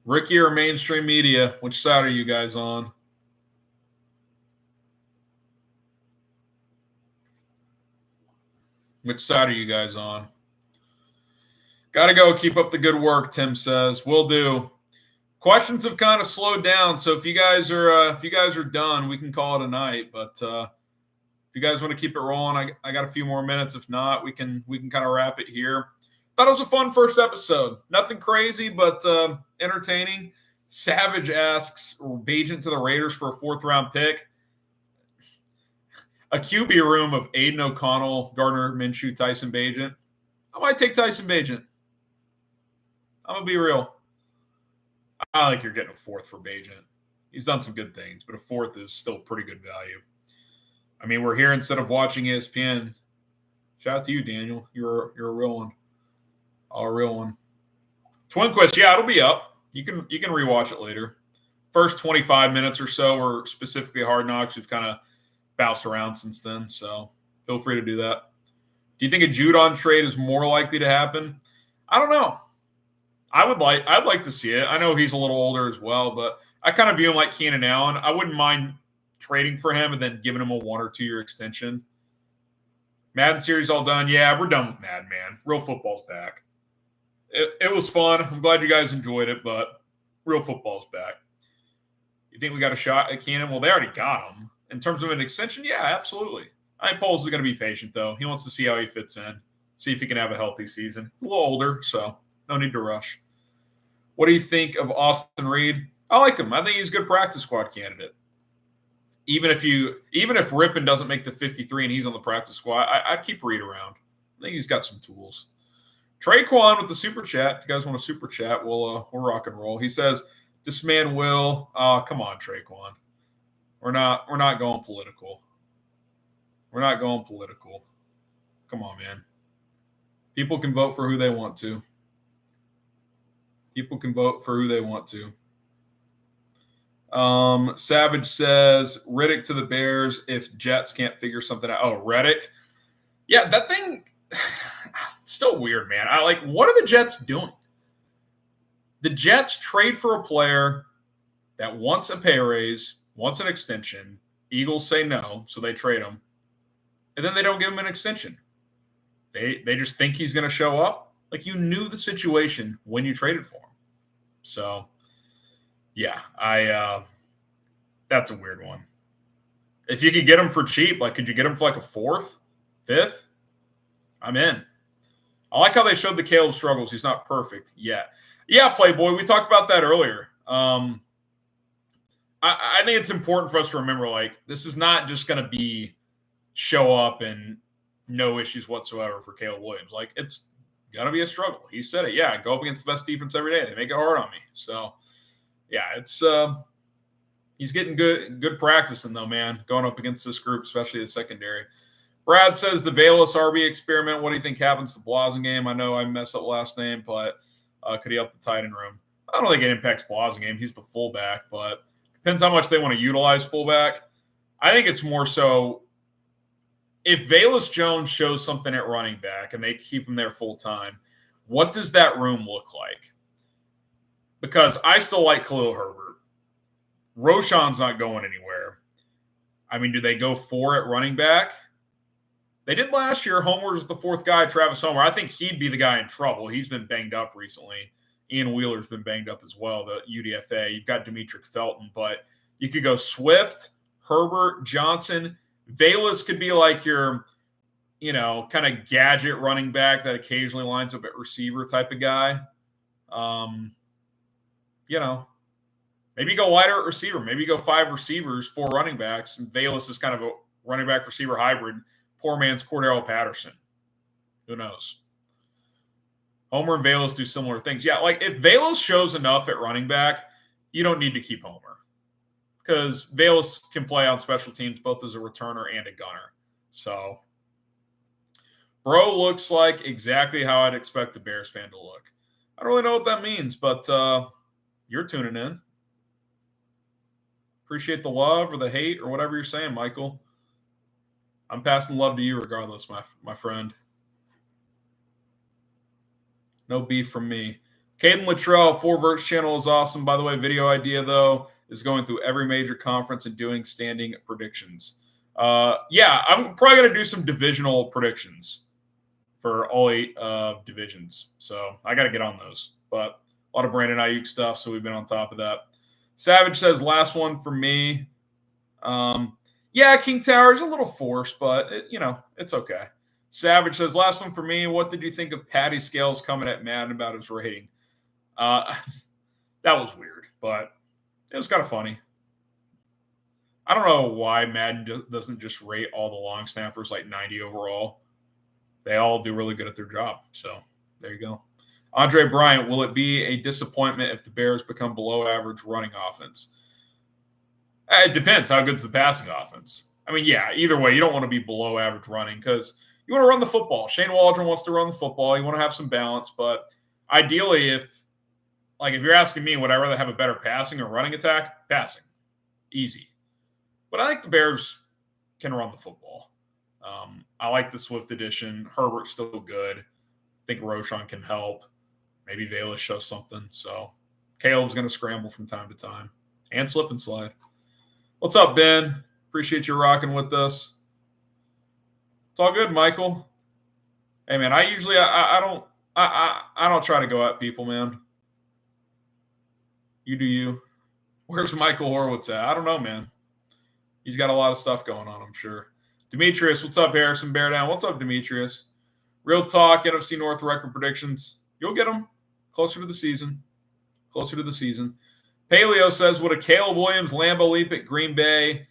Ricky or mainstream media? Which side are you guys on? Which side are you guys on? Gotta go. Keep up the good work, Tim says. Will do. Questions have kind of slowed down, so if you guys are done, we can call it a night. But if you guys want to keep it rolling, I got a few more minutes. If not, we can kind of wrap it here. Thought it was a fun first episode. Nothing crazy, but entertaining. Savage asks Bagent to the Raiders for a 4th-round pick. A QB room of Aiden O'Connell, Gardner Minshew, Tyson Bagent. I might take Tyson Bagent. I'm going to be real. I think you're getting a 4th for Bagent. He's done some good things, but a 4th is still pretty good value. I mean, we're here instead of watching ESPN. Shout out to you, Daniel. You're a real one. A real one. Twin Quest, yeah, it'll be up. You can rewatch it later. First 25 minutes or so were specifically Hard Knocks. We've kind of bounced around since then, so feel free to do that. Do you think a Judon trade is more likely to happen? I don't know. I'd like to see it. I know he's a little older as well, but I kind of view him like Keenan Allen. I wouldn't mind trading for him and then giving him a 1 or 2 year extension. Madden series all done. Yeah, we're done with Madden, man. Real football's back. It was fun. I'm glad you guys enjoyed it, but real football's back. You think we got a shot at Keenan? Well, they already got him. In terms of an extension, yeah, absolutely. I think Poles is going to be patient, though. He wants to see how he fits in, see if he can have a healthy season. A little older, so no need to rush. What do you think of Austin Reed? I like him. I think he's a good practice squad candidate. Even if Rippon doesn't make the 53 and he's on the practice squad, I'd keep Reed around. I think he's got some tools. Traquan with the super chat. If you guys want a super chat, we'll rock and roll. He says, "This man will." Come on, Traquan. We're not going political. We're not going political. Come on, man. People can vote for who they want to. People can vote for who they want to. Savage says Riddick to the Bears if Jets can't figure something out. Oh, Reddick. Yeah, that thing it's still weird, man. What are the Jets doing? The Jets trade for a player that wants a pay raise, wants an extension. Eagles say no, so they trade him. And then they don't give him an extension. They just think he's going to show up. Like, you knew the situation when you traded for him. So, yeah, that's a weird one. If you could get him for cheap, could you get him for a fourth, fifth? I'm in. I like how they showed the Caleb struggles. He's not perfect yet. Yeah, Playboy, we talked about that earlier. I think it's important for us to remember, this is not just going to be show up and no issues whatsoever for Caleb Williams. It's going to be a struggle. He said it. Yeah, go up against the best defense every day. They make it hard on me. So, yeah, it's he's getting good practicing, though, man, going up against this group, especially the secondary. Brad says the Bayless RB experiment. What do you think happens to Blasingame? I know I messed up last name, but could he help the tight end room? I don't think it impacts Blasingame. He's the fullback, but depends how much they want to utilize fullback. I think it's more so if Velus Jones shows something at running back and they keep him there full time, what does that room look like? Because I still like Khalil Herbert. Roshan's not going anywhere. I mean, do they go 4 at running back? They did last year. Homer was the 4th guy, Travis Homer. I think he'd be the guy in trouble. He's been banged up recently. Ian Wheeler's been banged up as well, the UDFA. You've got Demetric Felton, but you could go Swift, Herbert, Johnson. Velus could be your, kind of gadget running back that occasionally lines up at receiver type of guy. Maybe go wider at receiver. Maybe go 5 receivers, 4 running backs. And Velus is kind of a running back receiver hybrid. Poor man's Cordero Patterson. Who knows? Homer and Velus do similar things. Yeah, if Velus shows enough at running back, you don't need to keep Homer. Because Velus can play on special teams both as a returner and a gunner. So, bro looks like exactly how I'd expect a Bears fan to look. I don't really know what that means, but you're tuning in. Appreciate the love or the hate or whatever you're saying, Michael. I'm passing love to you regardless, my friend. No beef from me. Caden Luttrell, 4Verts channel is awesome. By the way, video idea, though, is going through every major conference and doing standing predictions. Yeah, I'm probably going to do some divisional predictions for all 8 divisions. So I got to get on those. But a lot of Brandon Ayuk stuff, so we've been on top of that. Savage says, last one for me. Yeah, King Tower is a little forced, but, it's okay. Savage says, last one for me. What did you think of Patty Scales coming at Madden about his rating? That was weird, but it was kind of funny. I don't know why Madden doesn't just rate all the long snappers 90 overall. They all do really good at their job. So there you go. Andre Bryant, will it be a disappointment if the Bears become below average running offense? It depends. How good's the passing offense? I mean, yeah, either way, you don't want to be below average running because you want to run the football. Shane Waldron wants to run the football. You want to have some balance. But ideally, if you're asking me, would I rather have a better passing or running attack? Passing. Easy. But I think the Bears can run the football. I like the Swift edition. Herbert's still good. I think Roshan can help. Maybe Velus shows something. So Caleb's going to scramble from time to time and slip and slide. What's up, Ben? Appreciate you rocking with us. It's all good, Michael. Hey, man, I usually I don't try to go at people, man. You do you. Where's Michael Horowitz at? I don't know, man. He's got a lot of stuff going on, I'm sure. Demetrius, what's up, Harrison? Bear down. What's up, Demetrius? Real talk, NFC North record predictions. You'll get them closer to the season. Closer to the season. Paleo says, would a Caleb Williams Lambeau leap at Green Bay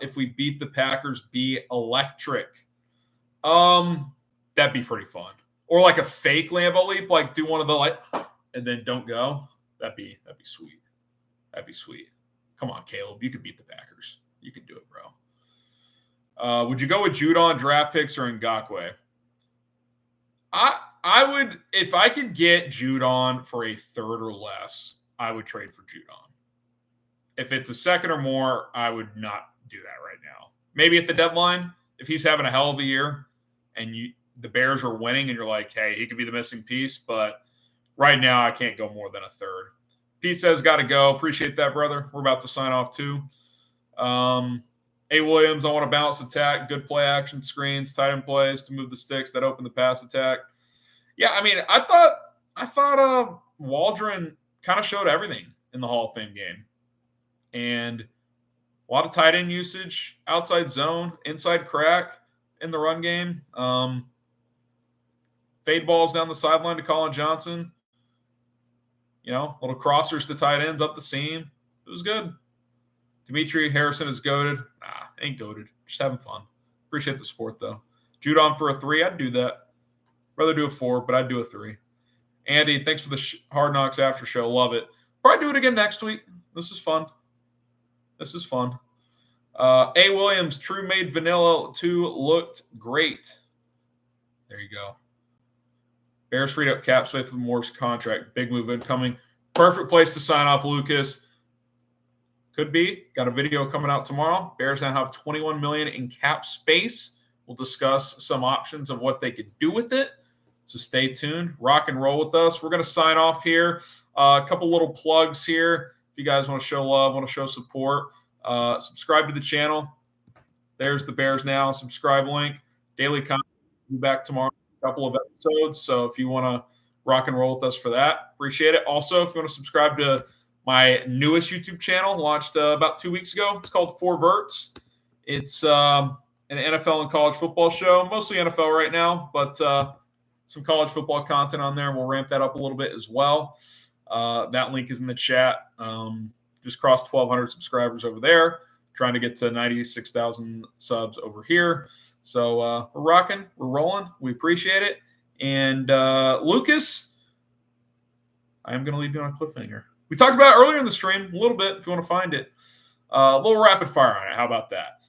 if we beat the Packers be electric? That'd be pretty fun. Or a fake Lambeau leap, do one of the and then don't go. That'd be sweet. That'd be sweet. Come on, Caleb. You could beat the Packers. You can do it, bro. Would you go with Judon draft picks or Ngakoue? I would, if I could get Judon for a third or less, I would trade for Judon. if it's a second or more, I would not do that right now. Maybe at the deadline, if he's having a hell of a year and the Bears are winning and you're like, hey, he could be the missing piece. But right now, I can't go more than a third. Pete says, got to go. Appreciate that, brother. We're about to sign off, too. A. Williams, I want to bounce attack, good play action screens, tight end plays to move the sticks that open the pass attack. Yeah, I mean, I thought Waldron kind of showed everything in the Hall of Fame game. And a lot of tight end usage, outside zone, inside crack in the run game. Fade balls down the sideline to Colin Johnson. Little crossers to tight ends up the seam. It was good. Dimitri Harrison is goated. Nah, ain't goated. Just having fun. Appreciate the support, though. Judon for a 3. I'd do that. Rather do a 4, but I'd do a 3. Andy, thanks for the Hard Knocks after show. Love it. Probably do it again next week. This is fun. A. Williams, True Made Vanilla 2 looked great. There you go. Bears freed up cap space with Moore's contract. Big move incoming. Perfect place to sign off, Lucas. Could be. Got a video coming out tomorrow. Bears now have $21 million in cap space. We'll discuss some options of what they could do with it. So stay tuned. Rock and roll with us. We're going to sign off here. A couple little plugs here. If you guys want to show love, want to show support, subscribe to the channel. There's the Bears Now subscribe link. Daily content. We'll be back tomorrow. A couple of episodes. So if you want to rock and roll with us for that, appreciate it. Also, if you want to subscribe to my newest YouTube channel, launched about 2 weeks ago. It's called 4 Verts. It's an NFL and college football show, mostly NFL right now, but some college football content on there. We'll ramp that up a little bit as well. That link is in the chat. Just crossed 1,200 subscribers over there. Trying to get to 96,000 subs over here. So we're rocking. We're rolling. We appreciate it. And Lucas, I am going to leave you on a cliffhanger. We talked about it earlier in the stream a little bit, if you want to find it. A little rapid fire on it. How about that?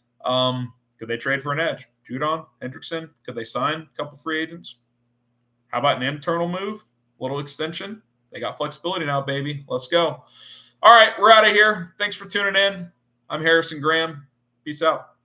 Could they trade for an edge? Judon, Hendrickson? Could they sign a couple free agents? How about an internal move? A little extension? They got flexibility now, baby. Let's go. All right, we're out of here. Thanks for tuning in. I'm Harrison Graham. Peace out.